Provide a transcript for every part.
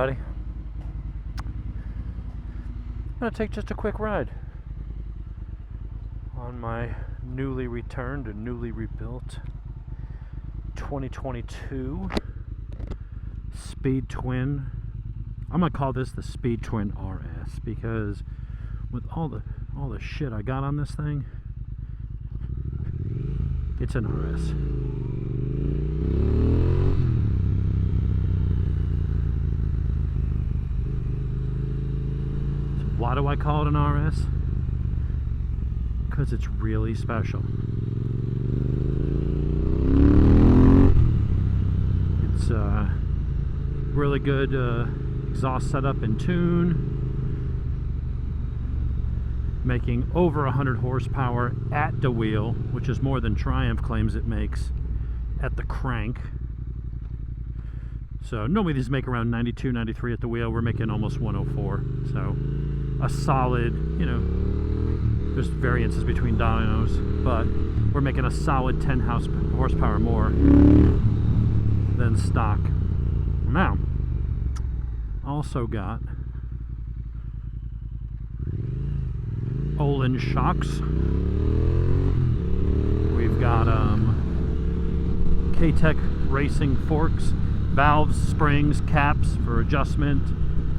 everybody. I'm going to take just a quick ride on my newly returned and newly rebuilt 2022 Speed Twin. I'm going to call this the Speed Twin RS because with all the shit I got on this thing, it's an RS. Why do I call it an RS? Because it's really special. It's really good exhaust setup and tune, making over 100 horsepower at the wheel, which is more than Triumph claims it makes at the crank. So normally these make around 92, 93 at the wheel. We're making almost 104. So a solid, you know, there's variances between dynos, but we're making a solid 10 horsepower more than stock. Now, also got Olin shocks. We've got K-Tech Racing forks, valves, springs, caps for adjustment,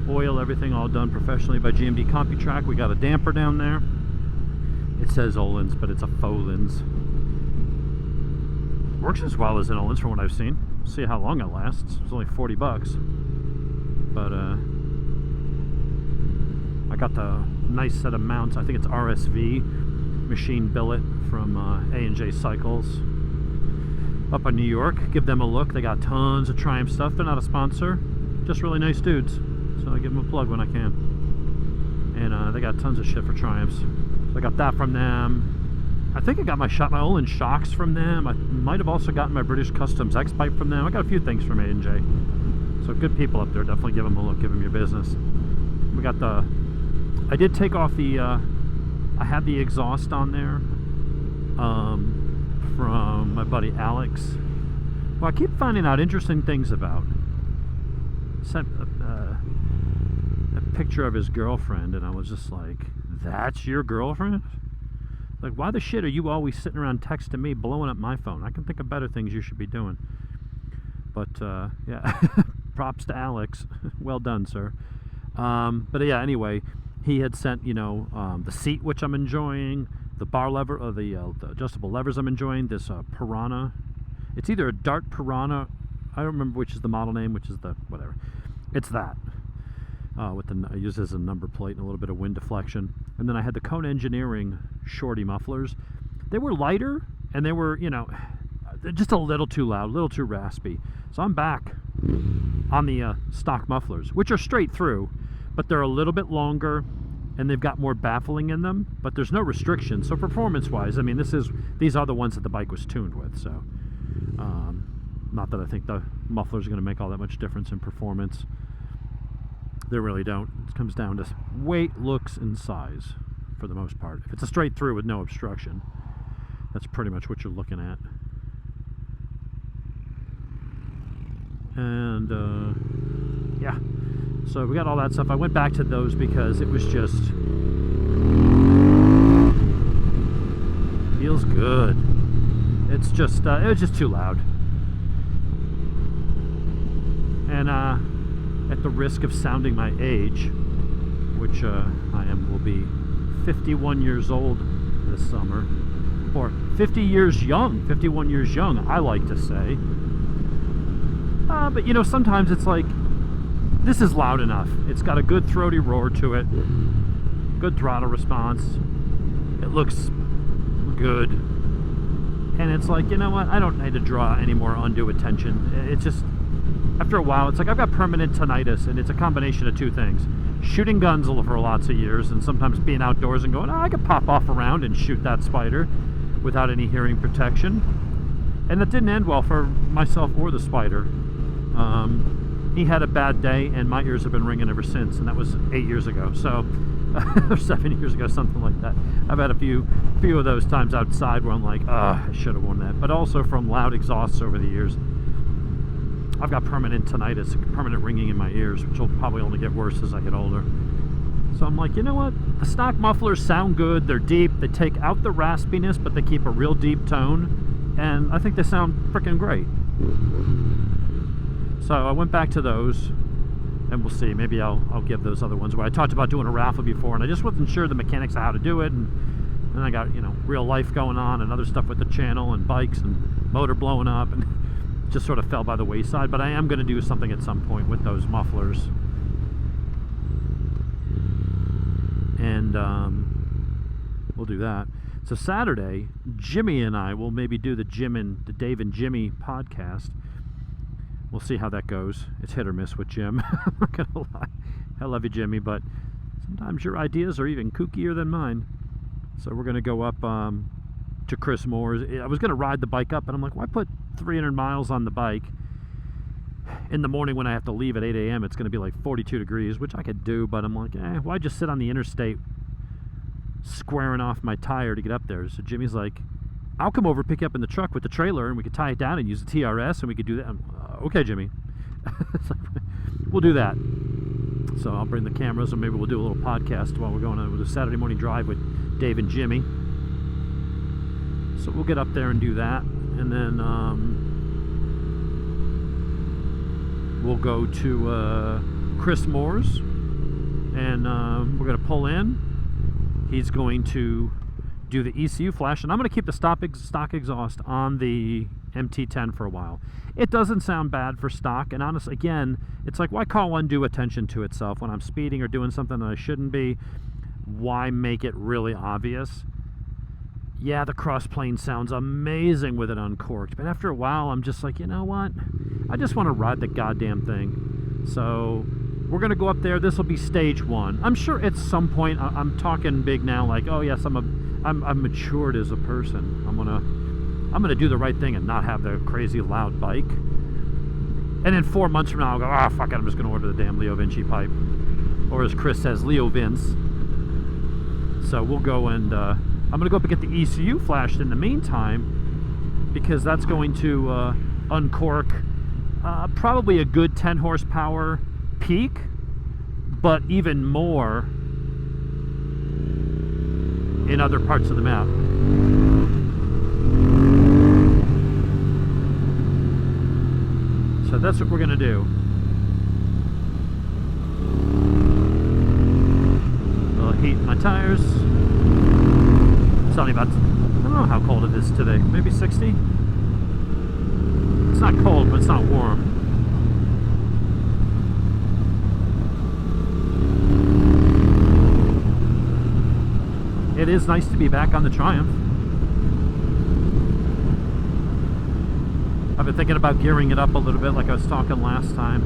oil, everything all done professionally by GMD CompuTrack. We got a damper down there. It says Olin's, but it's a Folin's. Works as well as an Olin's from what I've seen. See how long it lasts. It's only 40 bucks. But I got the nice set of mounts. I think it's RSV machine billet from A&J Cycles up in New York. Give them a look. They got tons of Triumph stuff. They're not a sponsor, just really nice dudes. So I give them a plug when I can. And they got tons of shit for Triumphs. So I got that from them. I think I got my Olin shocks from them. I might have also gotten my British Customs X-Pipe from them. I got a few things from A&J. So good people up there. Definitely give them a look. Give them your business. We got the... I did take off the... I had the exhaust on there from my buddy Alex. Well, I keep finding out interesting things about. Sent a picture of his girlfriend, and I was just like, that's your girlfriend? Like, why the shit are you always sitting around texting me, blowing up my phone? I can think of better things you should be doing. But, yeah, props to Alex. Well done, sir. But, yeah, anyway, he had sent, you know, the seat, which I'm enjoying, the bar lever, or the adjustable levers I'm enjoying, this Piranha. It's either a Dart Piranha, I don't remember which is the model name, which is the, whatever. It's that. With the, I use it as a number plate and a little bit of wind deflection. And then I had the Kone Engineering shorty mufflers. They were lighter, and they were, you know, just a little too loud, a little too raspy. So I'm back on the stock mufflers, which are straight through, but they're a little bit longer, and they've got more baffling in them, but there's no restriction. So performance-wise, I mean, these are the ones that the bike was tuned with. So not that I think the mufflers are going to make all that much difference in performance. They really don't. It comes down to weight, looks, and size for the most part. If it's a straight through with no obstruction, that's pretty much what you're looking at. And yeah, so we got all that stuff. I went back to those because it was just feels good. It's just it was just too loud. And at the risk of sounding my age, which will be 51 years old this summer, or 50 years young, 51 years young, I like to say. But you know, sometimes it's like, this is loud enough. It's got a good throaty roar to it, good throttle response, it looks good, and it's like, you know what, I don't need to draw any more undue attention. It's just, after a while, it's like I've got permanent tinnitus, and it's a combination of two things. Shooting guns for lots of years, and sometimes being outdoors and going, oh, I could pop off around and shoot that spider without any hearing protection. And that didn't end well for myself or the spider. He had a bad day, and my ears have been ringing ever since, and that was 8 years ago. So, or 7 years ago, something like that. I've had a few of those times outside where I'm like, I should have worn that. But also from loud exhausts over the years. I've got permanent tinnitus, permanent ringing in my ears, which will probably only get worse as I get older. So I'm like, you know what? The stock mufflers sound good. They're deep. They take out the raspiness, but they keep a real deep tone. And I think they sound freaking great. So I went back to those, and we'll see. Maybe I'll give those other ones away. I talked about doing a raffle before, and I just wasn't sure the mechanics of how to do it. And then I got, you know, real life going on and other stuff with the channel and bikes and motor blowing up, and just sort of fell by the wayside. But I am going to do something at some point with those mufflers. And we'll do that. So Saturday, Jimmy and I will maybe do the Dave and Jimmy podcast. We'll see how that goes. It's hit or miss with Jim. I'm not gonna lie. I love you, Jimmy, but sometimes your ideas are even kookier than mine. So we're gonna go up to Chris Moore's. I was gonna ride the bike up, and I'm like, why put 300 miles on the bike? In the morning when I have to leave at 8 a.m., it's going to be like 42 degrees, which I could do, but I'm like, why just sit on the interstate squaring off my tire to get up there? So Jimmy's like, I'll come over, pick you up in the truck with the trailer, and we could tie it down and use the TRS, and we could do that. Okay, Jimmy. So we'll do that. So I'll bring the cameras, and maybe we'll do a little podcast while we're going on with a Saturday morning drive with Dave and Jimmy. So we'll get up there and do that, and then we'll go to Chris Moore's, and we're going to pull in. He's going to do the ECU flash, and I'm going to keep the stock exhaust on the MT10 for a while. It doesn't sound bad for stock, and honestly, again, it's like, why call undue attention to itself when I'm speeding or doing something that I shouldn't be? Why make it really obvious? Yeah, the crossplane sounds amazing with it uncorked, but after a while, I'm just like, you know what? I just want to ride the goddamn thing. So we're going to go up there. This will be stage one. I'm sure at some point, I'm talking big now, like, oh yes, I'm matured as a person. I'm gonna do the right thing and not have the crazy loud bike. And then 4 months from now, I'll go, fuck it, I'm just gonna order the damn Leo Vinci pipe, or as Chris says, Leo Vince. So we'll go and I'm gonna go up and get the ECU flashed in the meantime, because that's going to uncork probably a good 10 horsepower peak, but even more in other parts of the map. So that's what we're gonna do. A little heat in my tires. It's only about, I don't know how cold it is today, maybe 60? It's not cold, but it's not warm. It is nice to be back on the Triumph. I've been thinking about gearing it up a little bit, like I was talking last time.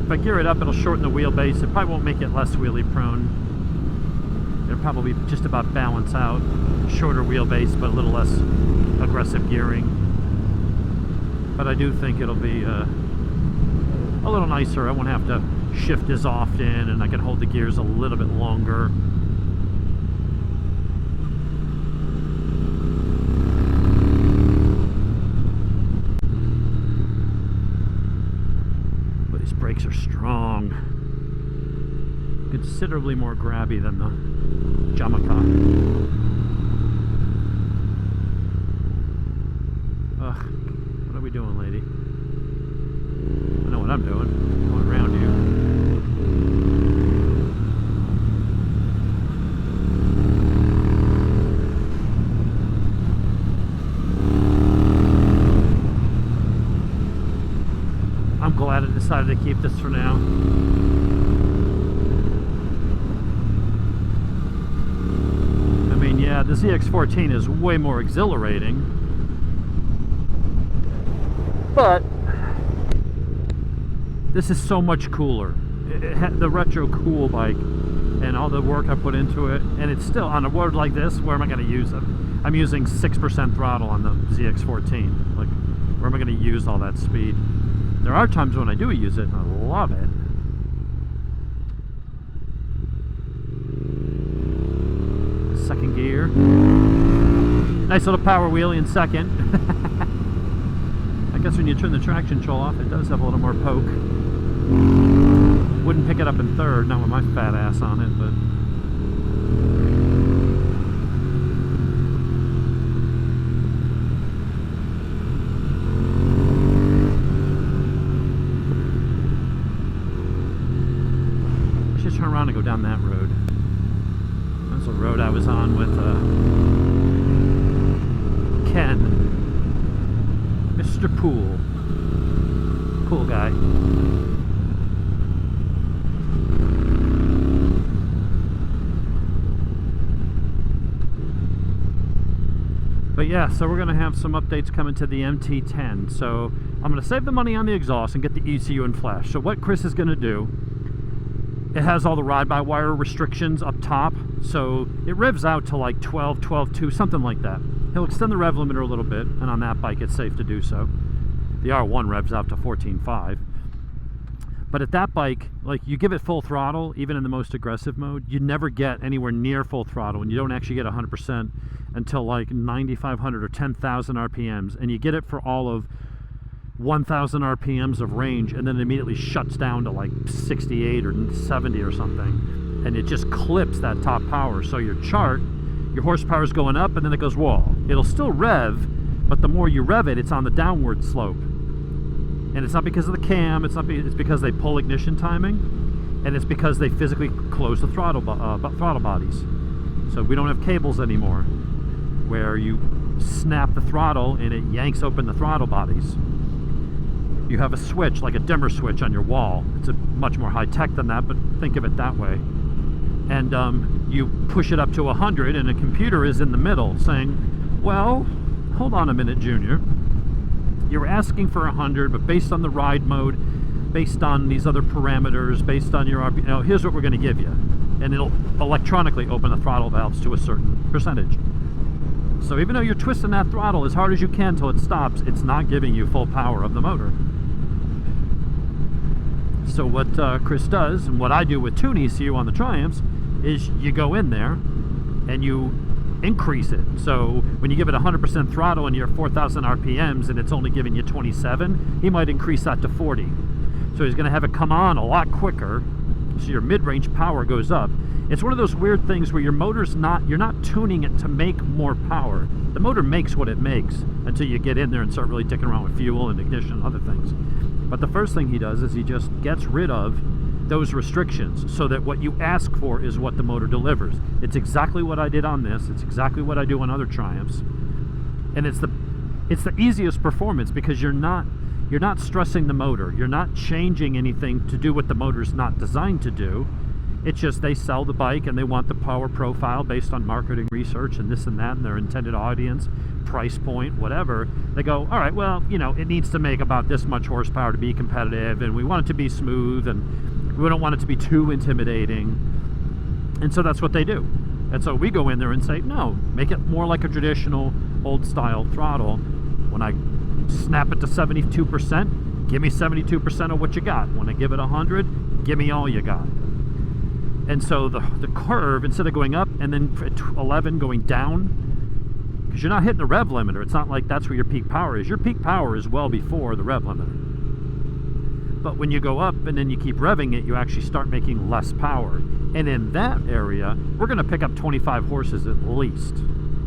If I gear it up, it'll shorten the wheelbase. It probably won't make it less wheelie prone. It'll probably just about balance out. Shorter wheelbase, but a little less aggressive gearing. But I do think it'll be a little nicer. I won't have to shift as often, and I can hold the gears a little bit longer. Brakes are strong, considerably more grabby than the Yamaha. Ugh, what are we doing, lady? I know what I'm doing. Going around you. I'm glad I decided to keep this for now. I mean, yeah, the ZX14 is way more exhilarating, but this is so much cooler. It had the retro cool bike and all the work I put into it, and it's still on a road like this. Where am I going to use it? I'm using 6% throttle on the ZX14. Like, where am I going to use all that speed? There are times when I do use it, and I love it. Second gear. Nice little power wheelie in second. I guess when you turn the traction control off, it does have a little more poke. Wouldn't pick it up in third, not with my fat ass on it, but... I should turn around and go down that road. That's the road I was on with Ken. Mr. Poole. Cool guy. But yeah, so we're going to have some updates coming to the MT10. So I'm going to save the money on the exhaust and get the ECU in flash. So what Chris is going to do, it has all the ride-by-wire restrictions up top. So it revs out to like 12, 12.2, something like that. He'll extend the rev limiter a little bit, and on that bike it's safe to do so. The R1 revs out to 14.5. But at that bike, like, you give it full throttle, even in the most aggressive mode, you never get anywhere near full throttle, and you don't actually get 100% until like 9,500 or 10,000 RPMs, and you get it for all of 1,000 RPMs of range, and then it immediately shuts down to like 68 or 70 or something, and it just clips that top power. So your chart, your horsepower is going up, and then it goes wall. It'll still rev, but the more you rev it, it's on the downward slope. And it's not because of the cam, it's because they pull ignition timing, and it's because they physically close the throttle bodies. So we don't have cables anymore where you snap the throttle and it yanks open the throttle bodies. You have a switch, like a dimmer switch on your wall. It's a much more high tech than that, but think of it that way. And you push it up to 100, and a computer is in the middle saying, well, hold on a minute, Junior. You're asking for 100, but based on the ride mode, based on these other parameters, based on your RPM, here's what we're going to give you. And it'll electronically open the throttle valves to a certain percentage. So even though you're twisting that throttle as hard as you can till it stops, it's not giving you full power of the motor. So what Chris does, and what I do with Tune ECU on the Triumphs, is you go in there and you increase it. So when you give it 100% throttle and you're 4,000 RPMs and it's only giving you 27, he might increase that to 40. So he's going to have it come on a lot quicker, so your mid-range power goes up. It's one of those weird things where your motor's you're not tuning it to make more power. The motor makes what it makes until you get in there and start really dicking around with fuel and ignition and other things. But the first thing he does is he just gets rid of those restrictions so that what you ask for is what the motor delivers. It's exactly what I did on this. It's exactly what I do on other Triumphs. And it's the easiest performance because you're not stressing the motor. You're not changing anything to do what the motor's not designed to do. It's just they sell the bike and they want the power profile based on marketing research and this and that and their intended audience, price point, whatever. They go, all right, well, you know, it needs to make about this much horsepower to be competitive, and we want it to be smooth, and we don't want it to be too intimidating. And so that's what they do. And so we go in there and say, no, make it more like a traditional old style throttle. When I snap it to 72%, give me 72% of what you got. When I give it 100, give me all you got. And so the curve, instead of going up and then at 11 going down, because you're not hitting the rev limiter, it's not like that's where your peak power is. Your peak power is well before the rev limiter. But when you go up and then you keep revving it, you actually start making less power. And in that area, we're going to pick up 25 horses at least.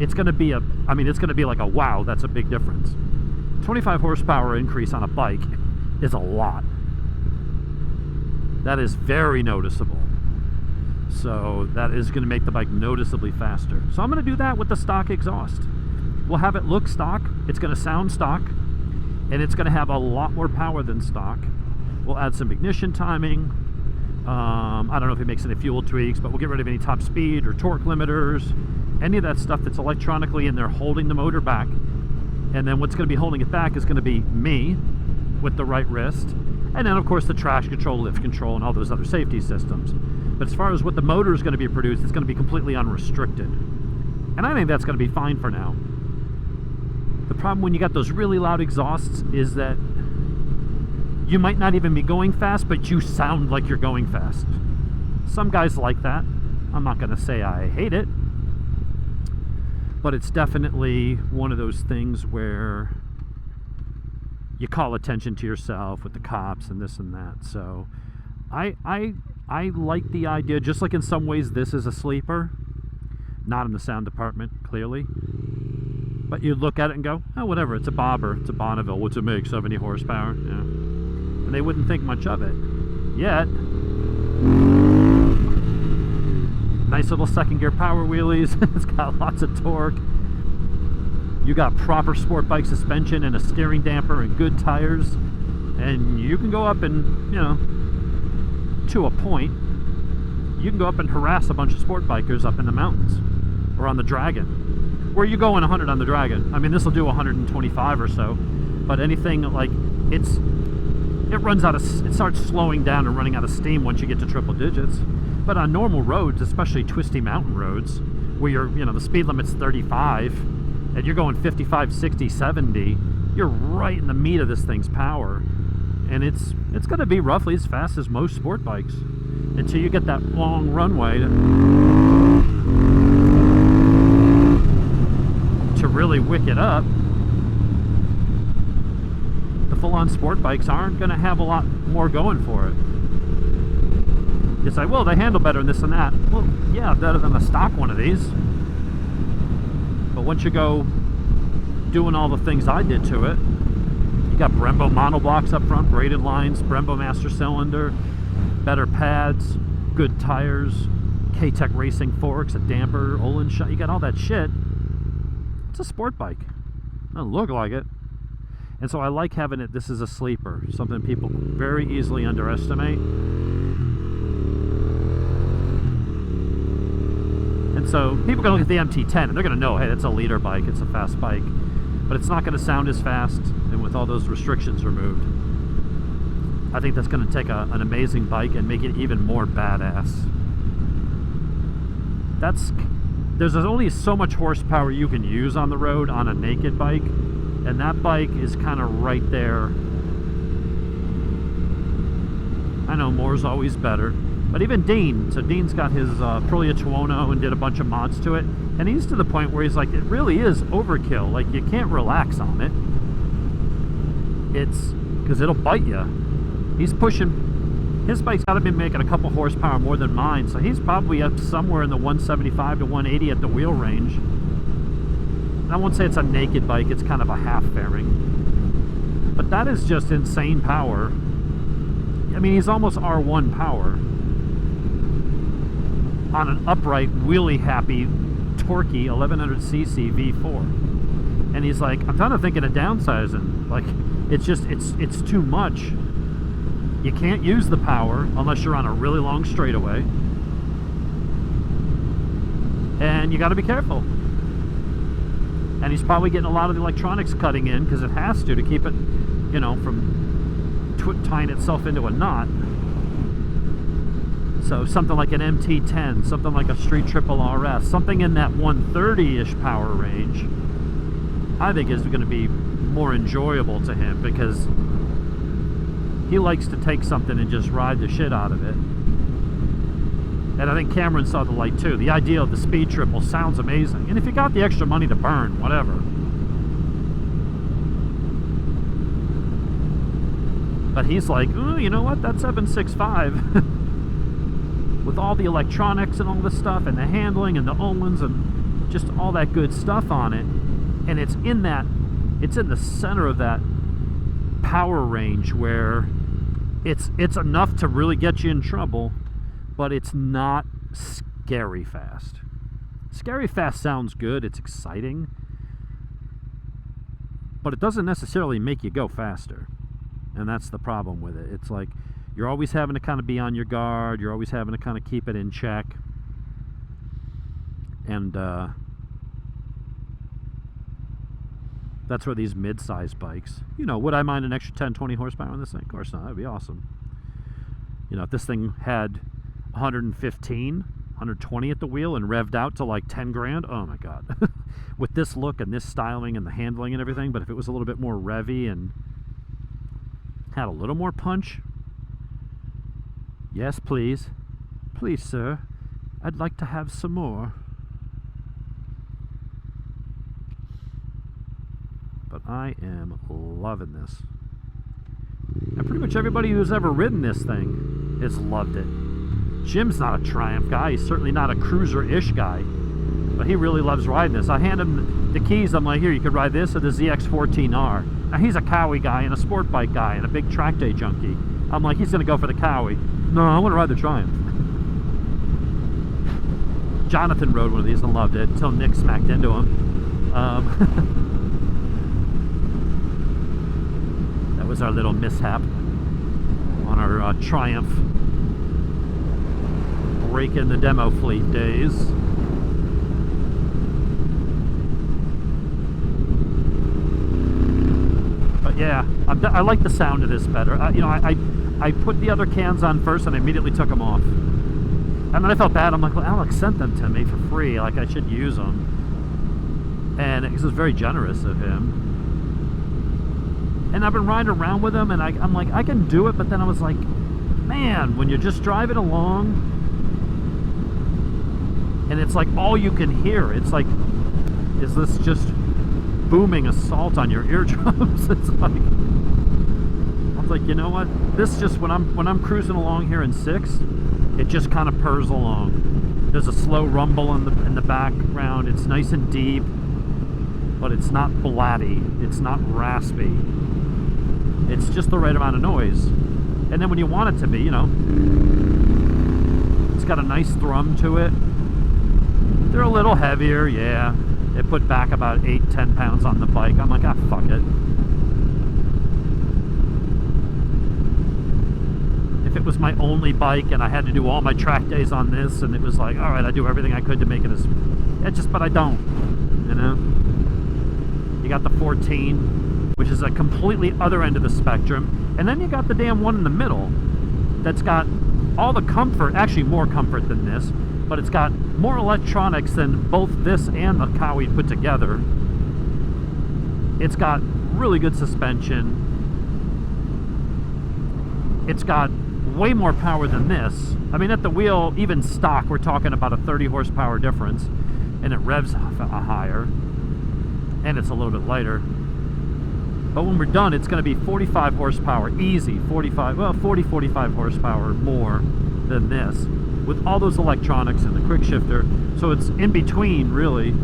It's going to be it's going to be like a wow, that's a big difference. 25 horsepower increase on a bike is a lot. That is very noticeable. So that is going to make the bike noticeably faster. So I'm going to do that with the stock exhaust. We'll have it look stock, it's going to sound stock, and it's going to have a lot more power than stock. We'll add some ignition timing. I don't know if it makes any fuel tweaks, but we'll get rid of any top speed or torque limiters, any of that stuff that's electronically in there holding the motor back. And then what's going to be holding it back is going to be me with the right wrist, and then of course the traction control, lift control, and all those other safety systems. But as far as what the motor is going to be produced, it's going to be completely unrestricted. And I think that's going to be fine for now. The problem when you got those really loud exhausts is that you might not even be going fast, but you sound like you're going fast. Some guys like that. I'm not going to say I hate it, but it's definitely one of those things where you call attention to yourself with the cops and this and that. So I like the idea, just like in some ways this is a sleeper, not in the sound department, clearly. But you look at it and go, oh, whatever, it's a Bobber, it's a Bonneville, what's it make, 70 horsepower? Yeah. And they wouldn't think much of it. Yet, nice little second gear power wheelies, it's got lots of torque. You got proper sport bike suspension and a steering damper and good tires. And you can go up and, you know, to a point, you can go up and harass a bunch of sport bikers up in the mountains or on the Dragon. Where you going 100 on the Dragon? I mean, this will do 125 or so, but anything like it starts slowing down and running out of steam once you get to triple digits. But on normal roads, especially twisty mountain roads, where the speed limit's 35, and you're going 55, 60, 70, you're right in the meat of this thing's power. And it's going to be roughly as fast as most sport bikes until you get that long runway to really wick it up. The full-on sport bikes aren't going to have a lot more going for it. You say, well, they handle better and this and that. Well, yeah, better than a stock one of these. But once you go doing all the things I did to it, you got Brembo monoblocks up front, braided lines, Brembo master cylinder, better pads, good tires, K-Tech racing forks, a damper, Olin shot. You got all that shit. It's a sport bike. Doesn't look like it. And so I like having it. This is a sleeper, something people very easily underestimate. And so people are going to look at the MT10 and they're going to know, hey, that's a leader bike, it's a fast bike. But it's not going to sound as fast, and with all those restrictions removed, I think that's going to take an amazing bike and make it even more badass. There's only so much horsepower you can use on the road on a naked bike, and that bike is kind of right there. I know more's always better, but even Dean, so Dean's got his Aprilia Tuono and did a bunch of mods to it, and he's to the point where he's like, it really is overkill. Like, you can't relax on it. It's because it'll bite you. He's pushing, his bike's got to be making a couple horsepower more than mine, so he's probably up somewhere in the 175 to 180 at the wheel range. And I won't say it's a naked bike, it's kind of a half fairing, but that is just insane power. I mean, he's almost R1 power on an upright, wheelie happy, torquey 1100cc V4. And he's like, I'm kind of thinking of downsizing. Like, it's too much. You can't use the power unless you're on a really long straightaway. And you got to be careful. And he's probably getting a lot of the electronics cutting in because it has to keep it, you know, from tying itself into a knot. So something like an MT10, something like a Street Triple RS, something in that 130-ish power range, I think is going to be more enjoyable to him because he likes to take something and just ride the shit out of it. And I think Cameron saw the light too. The idea of the Speed Triple sounds amazing. And if you got the extra money to burn, whatever. But he's like, oh, you know what? That 765 with all the electronics and all this stuff and the handling and the Olins and just all that good stuff on it. And it's in the center of that power range where it's enough to really get you in trouble, but it's not scary fast. Scary fast sounds good, it's exciting, but it doesn't necessarily make you go faster. And that's the problem with it. It's like you're always having to kind of be on your guard, you're always having to kind of keep it in check. And that's where these mid-size bikes, you know, would I mind an extra 10, 20 horsepower on this thing? Of course not, that'd be awesome. You know, if this thing had 115, 120 at the wheel and revved out to like 10 grand, oh my God. With this look and this styling and the handling and everything, but if it was a little bit more revvy and had a little more punch, yes, please. Please, sir, I'd like to have some more. But I am loving this. And pretty much everybody who's ever ridden this thing has loved it. Jim's not a Triumph guy. He's certainly not a cruiser-ish guy. But he really loves riding this. I hand him the keys. I'm like, here, you could ride this or the ZX14R. Now, he's a Cowie guy and a sport bike guy and a big track day junkie. I'm like, he's going to go for the Cowie. No, I want to ride the Triumph. Jonathan rode one of these and loved it until Nick smacked into him. That was our little mishap on our Triumph break in the demo fleet days. But yeah, I like the sound of this better. You know, I put the other cans on first and I immediately took them off. And then I felt bad. I'm like, well, Alex sent them to me for free. Like, I should use them. And it was very generous of him. And I've been riding around with them, and I'm like, I can do it. But then I was like, man, when you're just driving along, and it's like all you can hear. It's like, is this just booming assault on your eardrums? It's like, I was like, you know what? This just, when I'm cruising along here in 6, it just kind of purrs along. There's a slow rumble in the background. It's nice and deep, but it's not blatty. It's not raspy. It's just the right amount of noise. And then when you want it to be, you know, it's got a nice thrum to it. They're a little heavier, yeah. It put back about 8-10 pounds on the bike. I'm like, ah, fuck it. If it was my only bike and I had to do all my track days on this, and it was like, all right, I do everything I could to make it as, but I don't, you know. You got the 14, which is a completely other end of the spectrum, and then you got the damn one in the middle that's got all the comfort, actually more comfort than this, but it's got more electronics than both this and the Cowie put together. It's got really good suspension. It's got way more power than this. I mean, at the wheel, even stock, we're talking about a 30 horsepower difference, and it revs higher, and it's a little bit lighter. But when we're done, it's going to be 45 horsepower, easy, 45 horsepower more than this, with all those electronics and the quick shifter. So it's in between, really,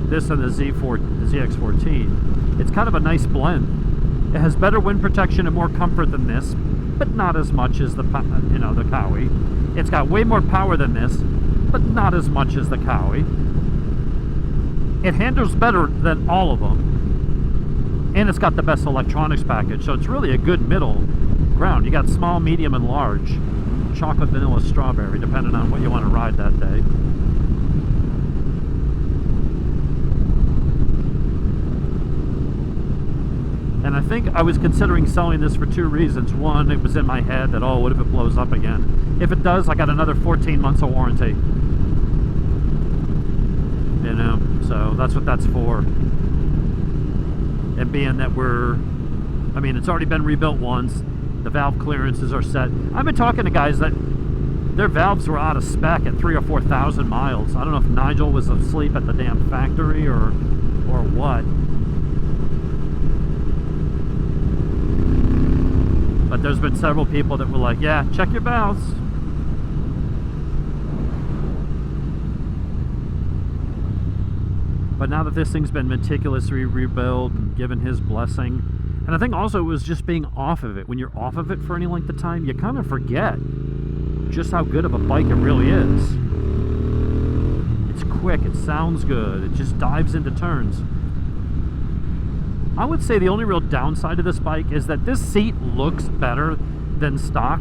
this and the ZX14. It's kind of a nice blend. It has better wind protection and more comfort than this, but not as much as the, you know, the Cowie. It's got way more power than this, but not as much as the Cowie. It handles better than all of them, and it's got the best electronics package. So it's really a good middle ground. You got small, medium, and large. Chocolate, vanilla, strawberry, depending on what you want to ride that day. And I think I was considering selling this for 2 reasons. One, it was in my head that, oh, what if it blows up again? If it does, I got another 14 months of warranty. You know, so that's what that's for. And being that I mean, it's already been rebuilt once. The valve clearances are set. I've been talking to guys that their valves were out of spec at 3,000 or 4,000 miles. I don't know if Nigel was asleep at the damn factory or what. But there's been several people that were like, yeah, check your valves. But now that this thing's been meticulously rebuilt and given his blessing, and I think also it was just being off of it. When you're off of it for any length of time, you kind of forget just how good of a bike it really is. It's quick, it sounds good, it just dives into turns. I would say the only real downside of this bike is that this seat looks better than stock,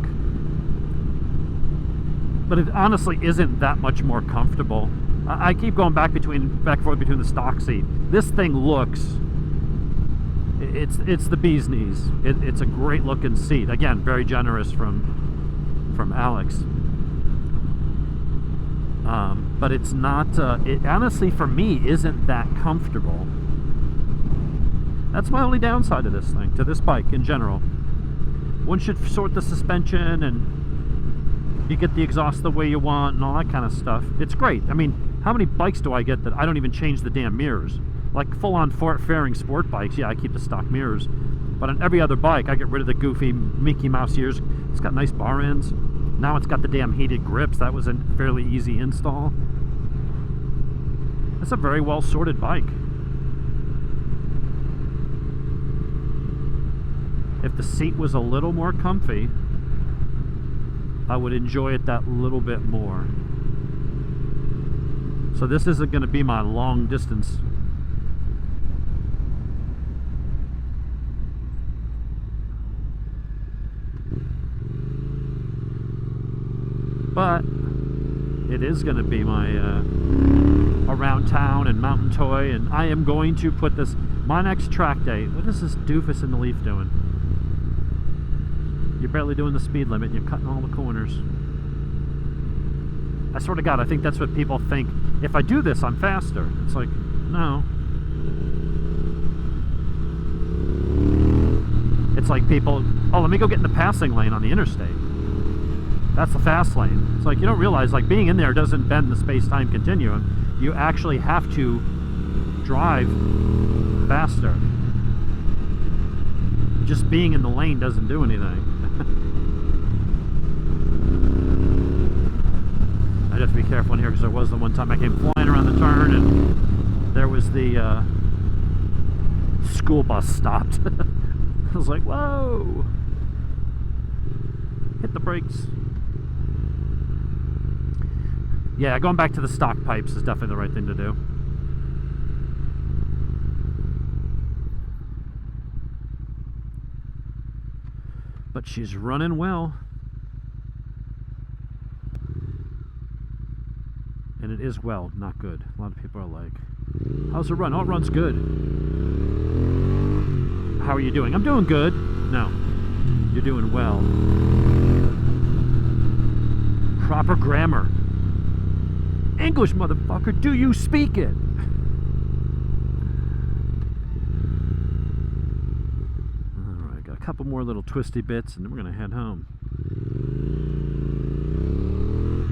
but it honestly isn't that much more comfortable. I keep going back and forth between the stock seat. This thing looks, it's the bee's knees. It's a great looking seat. Again, very generous from Alex. But it's not, it honestly for me isn't that comfortable. That's my only downside to this thing, to this bike in general. One should sort the suspension and you get the exhaust the way you want and all that kind of stuff. It's great. I mean, how many bikes do I get that I don't even change the damn mirrors? Like full-on fairing sport bikes, yeah, I keep the stock mirrors. But on every other bike, I get rid of the goofy Mickey Mouse ears. It's got nice bar ends. Now it's got the damn heated grips. That was a fairly easy install. It's a very well sorted bike. If the seat was a little more comfy, I would enjoy it that little bit more. So this isn't going to be my long distance. But it is going to be my around town and mountain toy, and I am going to put this, my next track day. What is this doofus in the Leaf doing? You're barely doing the speed limit and you're cutting all the corners. I swear to God, I think that's what people think. If I do this, I'm faster. It's like, no. It's like people, oh, let me go get in the passing lane on the interstate. That's the fast lane. It's like, you don't realize, like, being in there doesn't bend the space-time continuum. You actually have to drive faster. Just being in the lane doesn't do anything. I have to be careful in here because there was the one time I came flying around the turn and there was the school bus stopped. I was like, whoa! Hit the brakes. Yeah, going back to the stock pipes is definitely the right thing to do. But she's running well. And it is well, not good. A lot of people are like, how's it run? Oh, it runs good. How are you doing? I'm doing good. No, you're doing well. Proper grammar. English, motherfucker, do you speak it? Alright, got a couple more little twisty bits and then we're going to head home.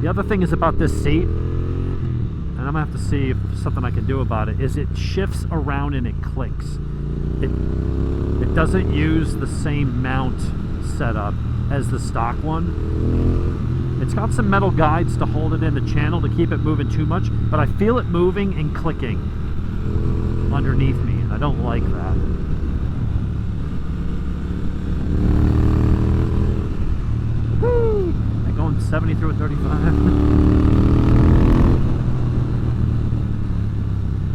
The other thing is about this seat, and I'm going to have to see if something I can do about it, is it shifts around and it clicks. It doesn't use the same mount setup as the stock one. It's got some metal guides to hold it in the channel to keep it moving too much, but I feel it moving and clicking underneath me, and I don't like that. Woo! I'm going 70 through a 35.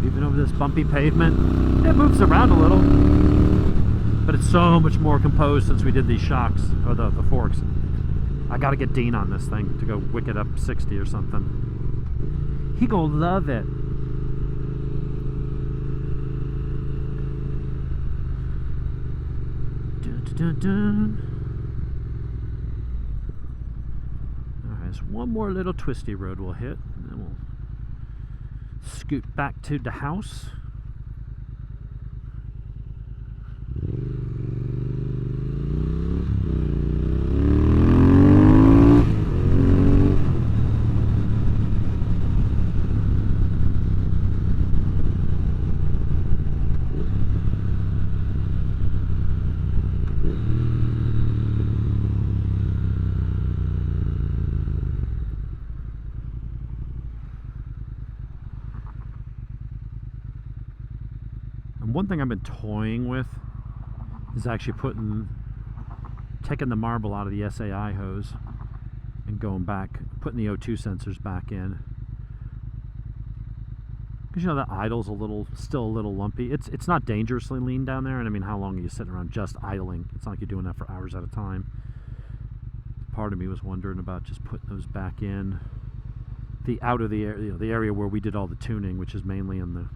Even over this bumpy pavement, it moves around a little, but it's so much more composed since we did these shocks, or the forks. I gotta get Dean on this thing to go wick it up 60 or something. He gonna love it. Dun, dun, dun. Alright, there's one more little twisty road we'll hit, and then we'll scoot back to the house. One thing I've been toying with is actually taking the marble out of the SAI hose and going back, putting the O2 sensors back in. Because you know that idle's still a little lumpy. It's not dangerously lean down there, and I mean, how long are you sitting around just idling? It's not like you're doing that for hours at a time. Part of me was wondering about just putting those back in. The area where we did all the tuning, which is mainly in the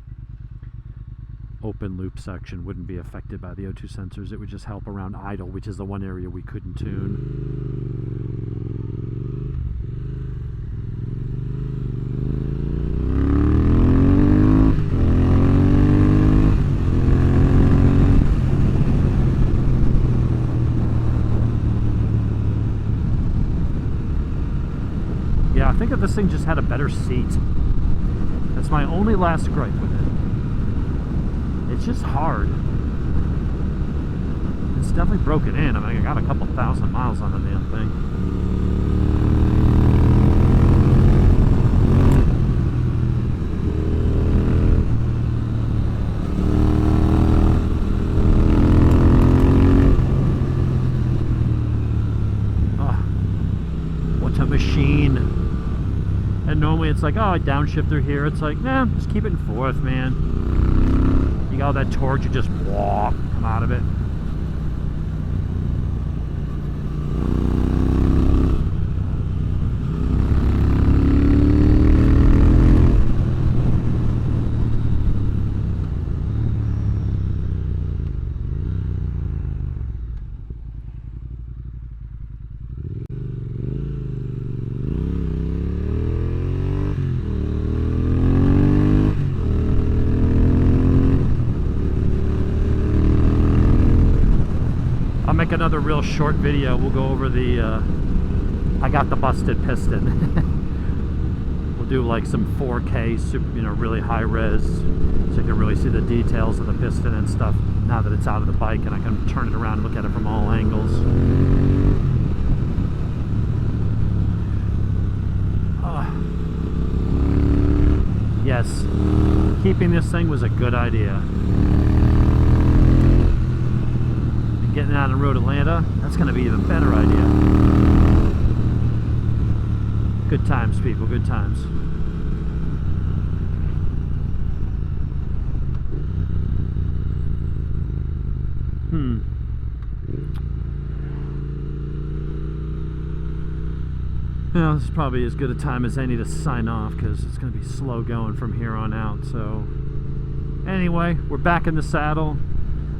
open loop section, wouldn't be affected by the O2 sensors. It would just help around idle, which is the one area we couldn't tune. Yeah, I think if this thing just had a better seat. That's my only last gripe with it. It's just hard. it's definitely broken in. I mean, I got a couple thousand miles on the damn thing. Machine. And normally it's like, oh, downshifter here. It's like, nah, just keep it in fourth, man. You got all that torque, you just come out of it. Make another real short video. We'll go over the I got the busted piston. We'll do like some 4K super, really high res, so you can really see the details of the piston and stuff now that it's out of the bike, and I can turn it around and look at it from all angles. Yes, keeping this thing was a good idea. Getting out on Road Atlanta, that's going to be an even better idea. Good times, people, good times. This is probably as good a time as any to sign off, because it's going to be slow going from here on out. So anyway, we're back in the saddle.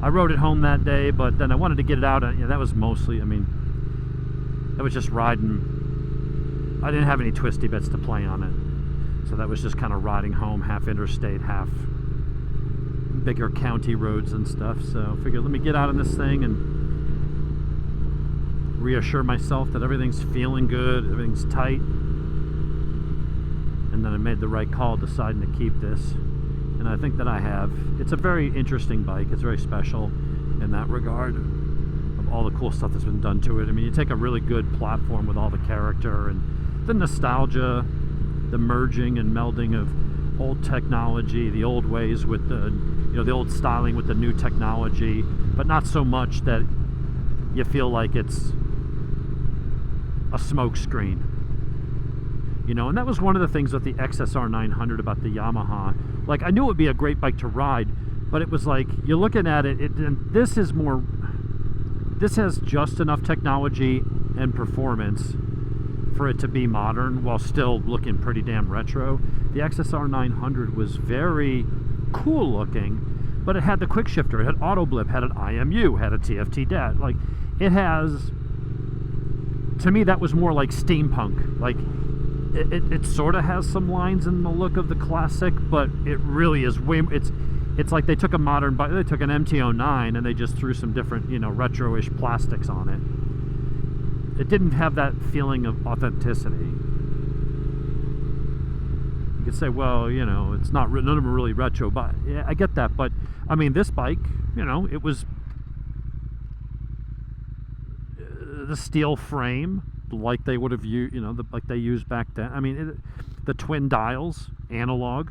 I rode it home that day, but then I wanted to get it out. That was mostly, that was just riding. I didn't have any twisty bits to play on it. So that was just kind of riding home, half interstate, half bigger county roads and stuff. So I figured, let me get out on this thing and reassure myself that everything's feeling good, everything's tight. And then I made the right call deciding to keep this. And I think that I have. It's a very interesting bike. It's very special in that regard, of all the cool stuff that's been done to it. You take a really good platform with all the character and the nostalgia, the merging and melding of old technology, the old ways with the, the old styling with the new technology, but not so much that you feel like it's a smoke screen. And that was one of the things with the XSR 900 about the Yamaha. Like, I knew it would be a great bike to ride, but it was like, you're looking at it, and this has just enough technology and performance for it to be modern while still looking pretty damn retro. The XSR 900 was very cool looking, but it had the quick shifter, it had auto blip, had an IMU, had a TFT DAT. Like, it has, to me, that was more like steampunk. Like, it sort of has some lines in the look of the classic, but it really is way, it's like they took a modern bike, they took an MT-09 and they just threw some different, retro-ish plastics on it. It didn't have that feeling of authenticity. You could say, well, it's not, none of them are really retro, but yeah, I get that. But this bike, it was the steel frame, like they would have used, like they used back then. The twin dials, analog.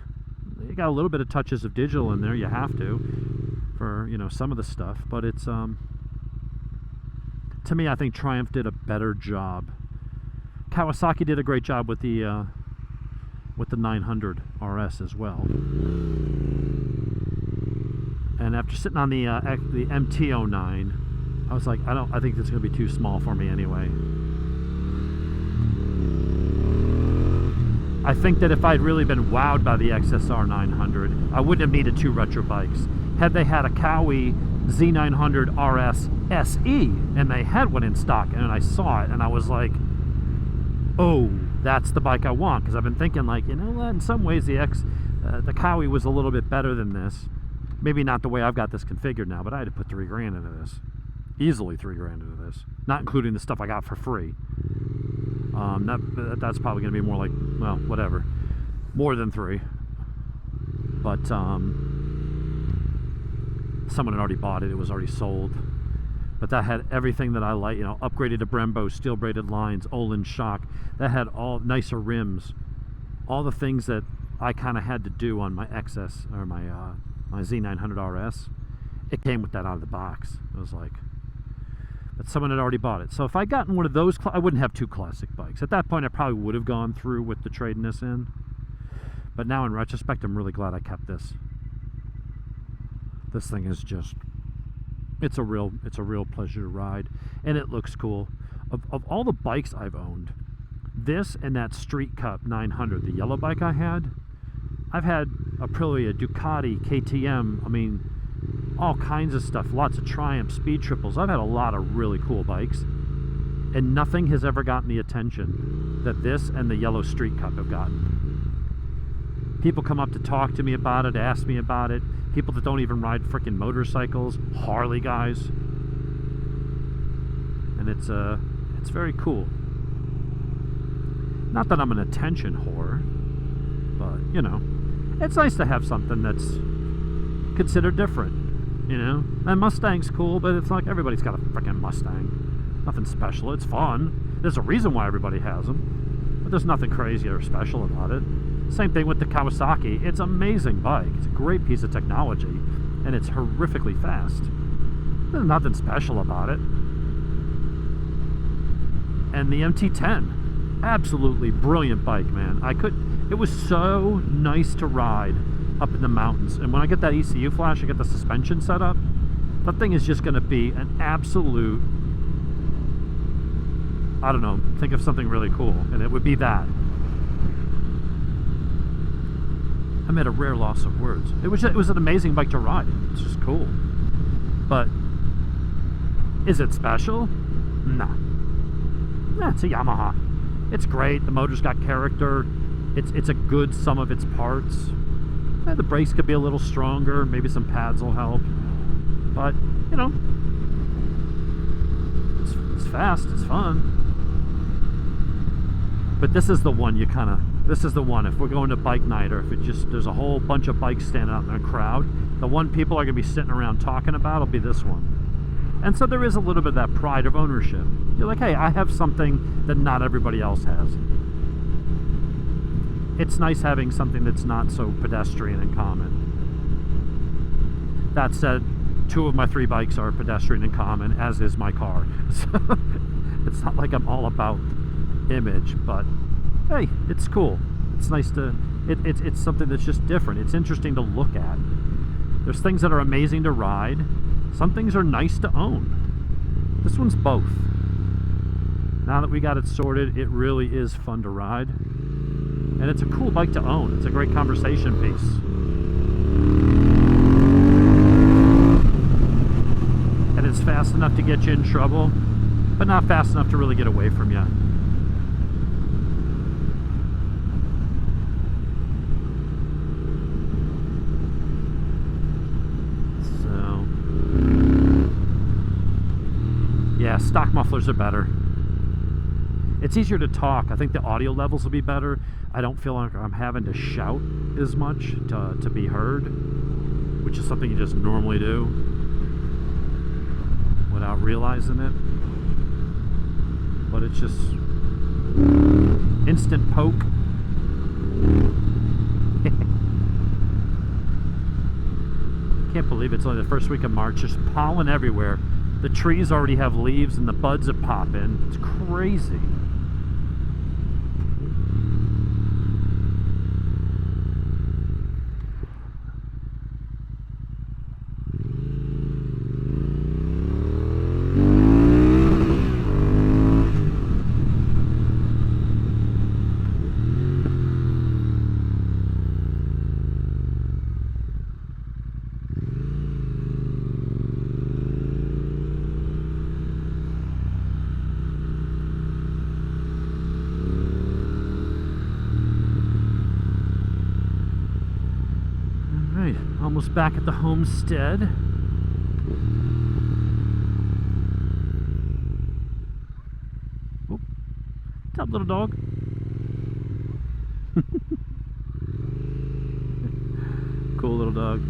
You got a little bit of touches of digital in there. You have to, for some of the stuff. But it's to me, I think Triumph did a better job. Kawasaki did a great job with the 900 RS as well. And after sitting on the MT-09, I was like, I think this is gonna be too small for me anyway. I think that if I'd really been wowed by the XSR 900, I wouldn't have needed two retro bikes. Had they had a Kawi Z900 RS SE, and they had one in stock, and I saw it, and I was like, oh, that's the bike I want. Because I've been thinking, like, what, in some ways the Kawi was a little bit better than this. Maybe not the way I've got this configured now, but I had to put $3 grand into this. Easily $3 grand into this, not including the stuff I got for free. That's probably going to be more like, well, whatever, more than 3. But someone had already bought it; it was already sold. But that had everything that I like, you know, upgraded to Brembo, steel braided lines, Olin shock. That had all nicer rims, all the things that I kind of had to do on my XS or my Z900 RS. It came with that out of the box. It was like, but someone had already bought it. So if I'd gotten one of those, I wouldn't have two classic bikes. At that point, I probably would have gone through with the trading this in. But now in retrospect, I'm really glad I kept this. This thing is just, it's a real pleasure to ride, and it looks cool. Of all the bikes I've owned, this and that Street Cup 900, the yellow bike I had, I've had Aprilia, Ducati, KTM, I mean, all kinds of stuff, lots of Triumph, Speed Triples. I've had a lot of really cool bikes, and nothing has ever gotten the attention that this and the yellow Street Cup have gotten. People come up to talk to me about it, ask me about it. People that don't even ride freaking motorcycles, Harley guys. And it's very cool. Not that I'm an attention whore, but, you know, it's nice to have something that's considered different. You know, and Mustang's cool, but it's like everybody's got a freaking Mustang. Nothing special. It's fun. There's a reason why everybody has them, but there's nothing crazy or special about it. Same thing with the Kawasaki. It's an amazing bike. It's a great piece of technology, and it's horrifically fast. There's nothing special about it. And the MT-10, absolutely brilliant bike, man. It was so nice to ride up in the mountains, and when I get that ECU flash, I get the suspension set up, that thing is just going to be an absolute, I don't know, think of something really cool, and it would be that. I made a rare loss of words. It was an amazing bike to ride. It's just cool. But is it special? Nah. It's a Yamaha. It's great. The motor's got character. It's a good sum of its parts. The brakes could be a little stronger, maybe some pads will help, but you know, it's fast, it's fun. But this is the one this is the one, if we're going to bike night, or if there's a whole bunch of bikes standing out in a crowd, the one people are going to be sitting around talking about will be this one. And so there is a little bit of that pride of ownership. You're like, hey, I have something that not everybody else has. It's nice having something that's not so pedestrian and common. That said, 2 of my 3 bikes are pedestrian and common, as is my car. So it's not like I'm all about image, but hey, it's cool. It's nice to, it's something that's just different. It's interesting to look at. There's things that are amazing to ride. Some things are nice to own. This one's both. Now that we got it sorted, it really is fun to ride. And it's a cool bike to own. It's a great conversation piece. And it's fast enough to get you in trouble, but not fast enough to really get away from you. So, yeah, stock mufflers are better. It's easier to talk. I think the audio levels will be better. I don't feel like I'm having to shout as much to be heard, which is something you just normally do without realizing it. But it's just instant poke. Can't believe it's only the first week of March. Just pollen everywhere. The trees already have leaves and the buds are popping. It's crazy. Almost back at the homestead. Whoop. What's up, little dog? Cool little dog.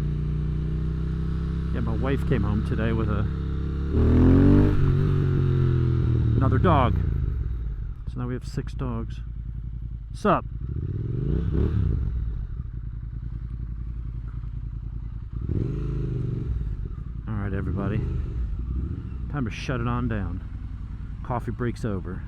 Yeah, my wife came home today with a Another dog. So now we have 6 dogs. Sup? Alright, everybody. Time to shut it on down. Coffee break's over.